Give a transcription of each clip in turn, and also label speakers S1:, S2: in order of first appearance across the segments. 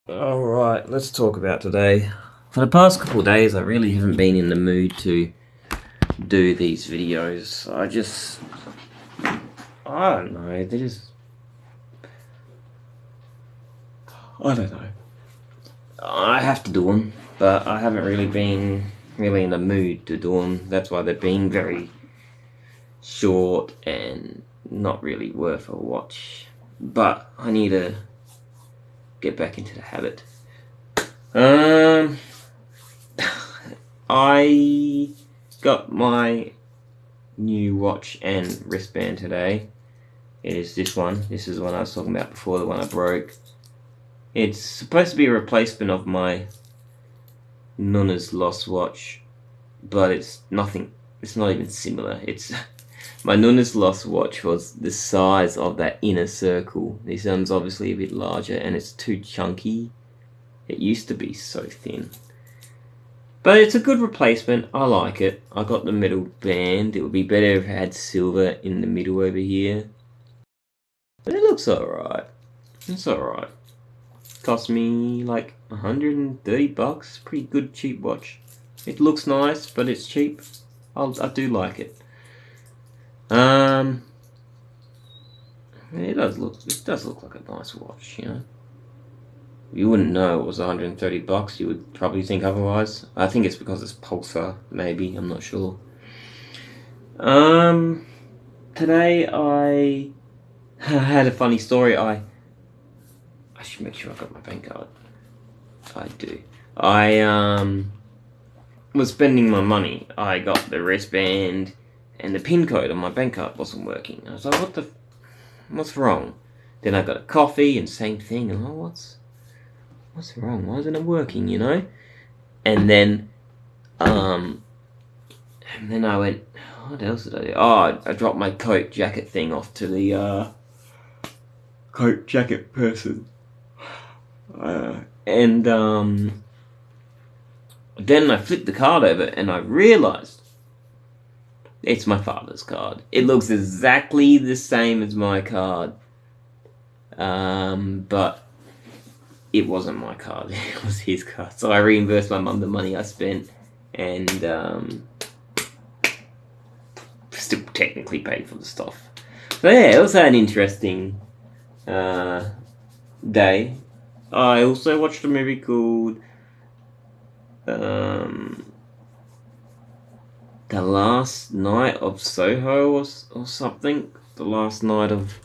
S1: Alright, let's talk about today. For the past couple of days, I really haven't been in the mood to do these videos. I don't know, I don't know. I have to do them, but I haven't really been in the mood to do them. That's why they've been very short and not really worth a watch. But I need to get back into the habit. I got my new watch and wristband today. It is this one. This is the one I was talking about before, the one I broke. It's supposed to be a replacement of my Nunna's lost watch, but it's nothing. It's not even similar. It's my Nunna's lost watch was the size of that inner circle. This one's obviously a bit larger, and it's too chunky. It used to be so thin. But it's a good replacement. I like it. I got the metal band. It would be better if it had silver in the middle over here. But it looks alright. It's alright. Cost me like $130. Pretty good cheap watch. It looks nice, but it's cheap. I do like it. It does look like a nice watch, you know. You wouldn't know it was $130. You would probably think otherwise. I think it's because it's Pulsar, maybe. I'm not sure. Today I had a funny story. I should make sure I got my bank card. I do. I was spending my money. I got the wristband, and the PIN code on my bank card wasn't working. I was like, what's wrong? Then I got a coffee, and same thing. And what's wrong? Why isn't it working, you know? And then I went, what else did I do? Oh, I dropped my coat jacket thing off to the coat jacket person. And then I flipped the card over and I realized it's my father's card. It looks exactly the same as my card. But it wasn't my card, it was his card. So I reimbursed my mum the money I spent, and still technically paid for the stuff. So yeah, it was an interesting day. I also watched a movie called The Last Night of Soho or something. The Last Night of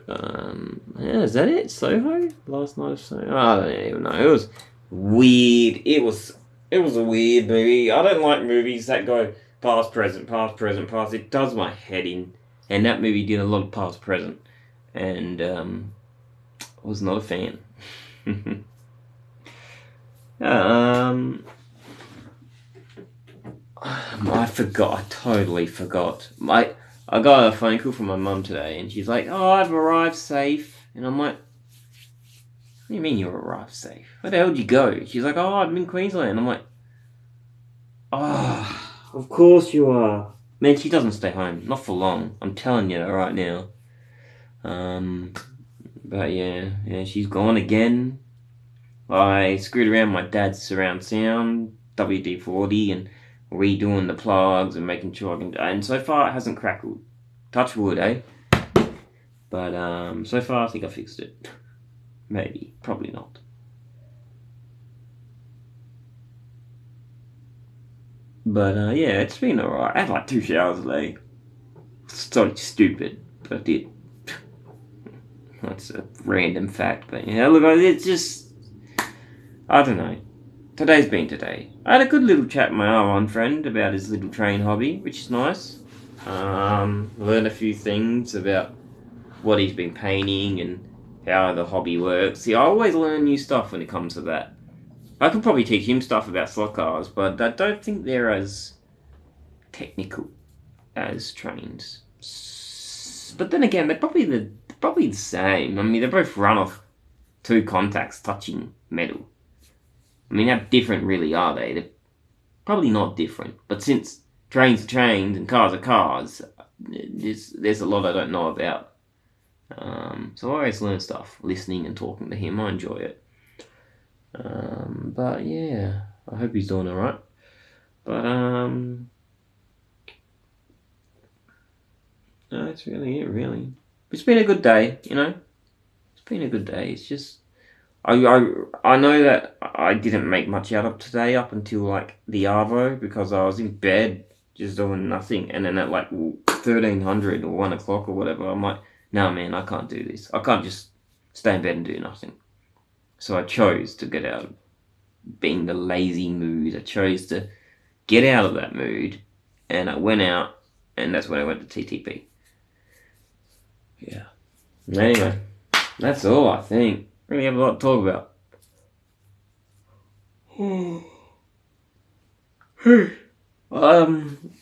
S1: yeah, is that it? Soho? Last Night of Soho? I don't even know. It was weird. It was a weird movie. I don't like movies that go past, present, past, present, past. It does my head in. And that movie did a lot of past, present. And I was not a fan. I forgot. I totally forgot. I got a phone call from my mum today, and she's like, "Oh, I've arrived safe." And I'm like, "What do you mean you arrived safe? Where the hell did you go?" She's like, "Oh, I'm in Queensland." I'm like, "Oh, of course you are." Man, she doesn't stay home. Not for long. I'm telling you right now. But yeah, she's gone again. I screwed around my dad's surround sound, WD-40, and redoing the plugs and making sure I can. And so far, it hasn't crackled. Touch wood, eh? But so far, I think I fixed it. Maybe, probably not. But yeah, it's been alright. I had like 2 showers a day. So stupid, but I did. That's a random fact, but yeah, look, it's just, I don't know. Today's been today. I had a good little chat with my R1 friend about his little train hobby, which is nice. Learned a few things about what he's been painting and how the hobby works. See, I always learn new stuff when it comes to that. I could probably teach him stuff about slot cars, but I don't think they're as technical as trains. But then again, they're probably the same. I mean, they both run off two contacts touching metal. I mean, how different really are they? They're probably not different. But since trains are trains and cars are cars, there's a lot I don't know about So I always learn stuff listening and talking to him. I enjoy it. But yeah, I hope he's doing alright. But no, that's really it. Really, it's been a good day. You know, it's been a good day. It's just I know that I didn't make much out of today up until like the Arvo because I was in bed just doing nothing, and then at like 1300 or 1 o'clock or whatever, I'm like, nah, man, I can't do this. I can't just stay in bed and do nothing. So I chose to get out of being the lazy mood. I chose to get out of that mood, and I went out, and that's when I went to TTP. Yeah. Anyway, that's all I think. Really have a lot to talk about.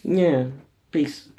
S1: Yeah. Peace.